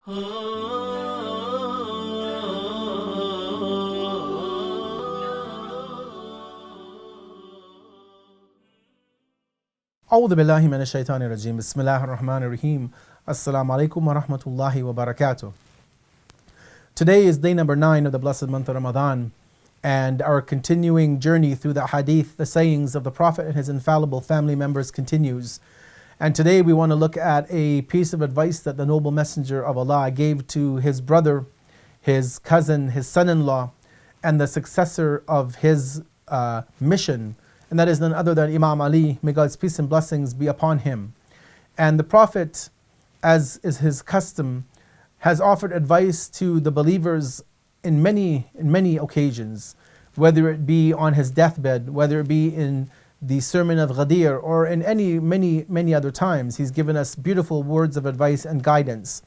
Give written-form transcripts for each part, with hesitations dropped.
أعوذ بالله من الشيطان الرجيم. بسم الله الرحمن الرحيم. Assalamu alaikum wa rahmatullahi wa barakatuh. Today is day number 9 of the blessed month of Ramadan, and our continuing journey through the Hadith, the sayings of the Prophet and his infallible family members continues. And today we want to look at a piece of advice that the noble messenger of Allah gave to his brother, his cousin, his son-in-law, and the successor of his mission, and that is none other than Imam Ali. May God's peace and blessings be upon him. And the Prophet, as is his custom, has offered advice to the believers in many occasions, whether it be on his deathbed, whether it be in the sermon of Ghadir, or in many other times. He's given us beautiful words of advice and guidance.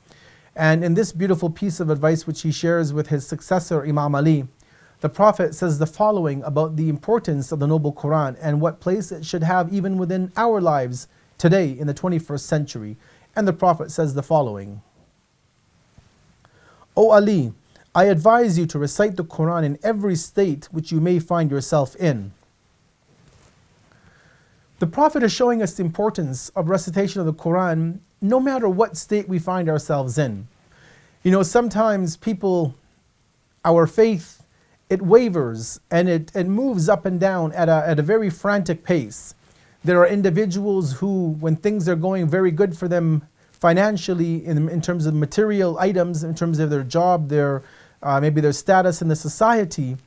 And in this beautiful piece of advice which he shares with his successor Imam Ali, the Prophet says the following about the importance of the noble Qur'an and what place it should have even within our lives today in the 21st century. And the Prophet says the following: O Ali, I advise you to recite the Qur'an in every state which you may find yourself in. The Prophet is showing us the importance of recitation of the Qur'an no matter what state we find ourselves in. You know, sometimes people, our faith, it wavers and it moves up and down at a very frantic pace. There are individuals who, when things are going very good for them financially, in terms of material items, in terms of their job, their maybe their status in the society,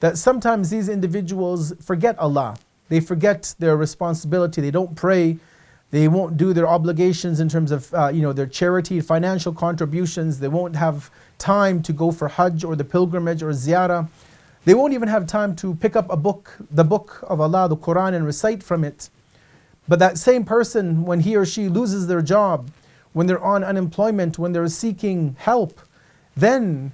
that sometimes these individuals forget Allah. They forget their responsibility. They don't pray. They won't do their obligations in terms of their charity, financial contributions. They won't have time to go for Hajj or the pilgrimage or ziyarah. They won't even have time to pick up a book, the book of Allah, the Qur'an, and recite from it. But that same person, when he or she loses their job, when they're on unemployment, when they're seeking help, then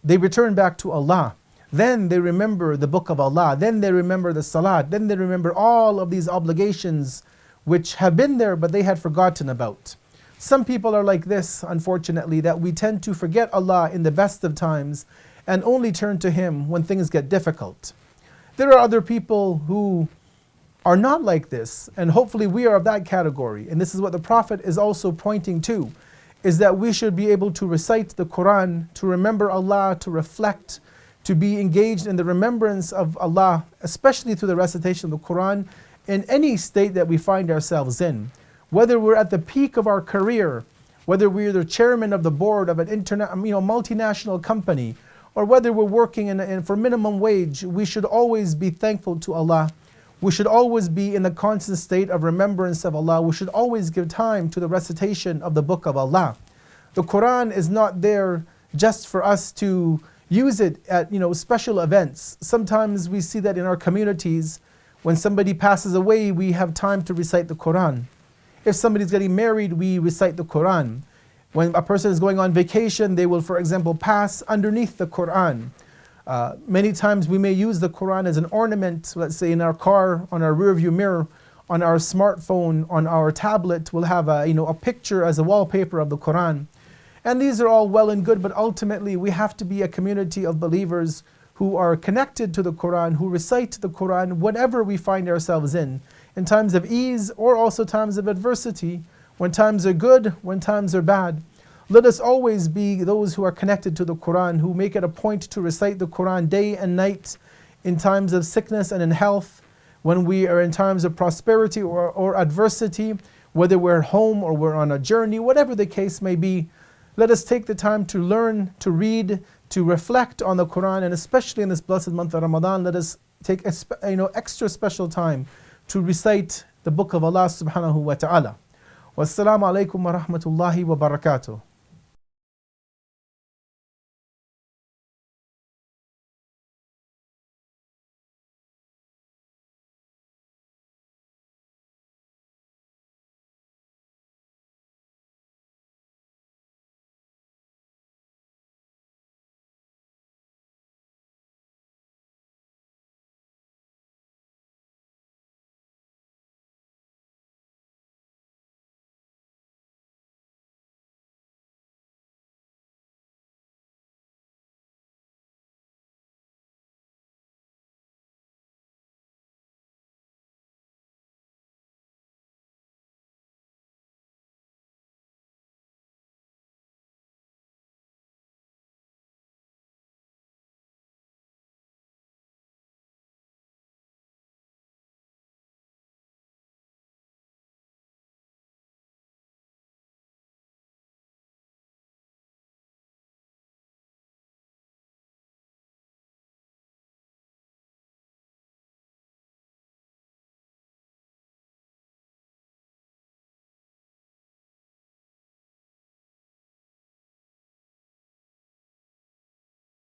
they return back to Allah. Then they remember the book of Allah. Then they remember the salat. Then they remember all of these obligations which have been there but they had forgotten about. Some people are like this, unfortunately, that we tend to forget Allah in the best of times and only turn to Him when things get difficult. There are other people who are not like this, and hopefully we are of that category. And this is what the Prophet is also pointing to, is that we should be able to recite the Qur'an, to remember Allah, to reflect, to be engaged in the remembrance of Allah, especially through the recitation of the Qur'an, in any state that we find ourselves in. Whether we're at the peak of our career, whether we're the chairman of the board of an multinational company, or whether we're working for minimum wage, we should always be thankful to Allah. We should always be in the constant state of remembrance of Allah. We should always give time to the recitation of the book of Allah. The Qur'an is not there just for us to use it at special events. Sometimes we see that in our communities. When somebody passes away, we have time to recite the Qur'an. If somebody's getting married, we recite the Qur'an. When a person is going on vacation, they will, for example, pass underneath the Qur'an. Many times we may use the Qur'an as an ornament, let's say in our car, on our rear view mirror, on our smartphone, on our tablet. We'll have a picture as a wallpaper of the Qur'an. And these are all well and good, but ultimately we have to be a community of believers who are connected to the Qur'an, who recite the Qur'an whatever we find ourselves in times of ease or also times of adversity, when times are good, when times are bad. Let us always be those who are connected to the Qur'an, who make it a point to recite the Qur'an day and night, in times of sickness and in health, when we are in times of prosperity or adversity, whether we're at home or we're on a journey, whatever the case may be. Let us take the time to learn, to read, to reflect on the Qur'an, and especially in this blessed month of Ramadan, let us take extra special time to recite the book of Allah subhanahu wa ta'ala. Wassalamu alaikum wa rahmatullahi wa barakatuh.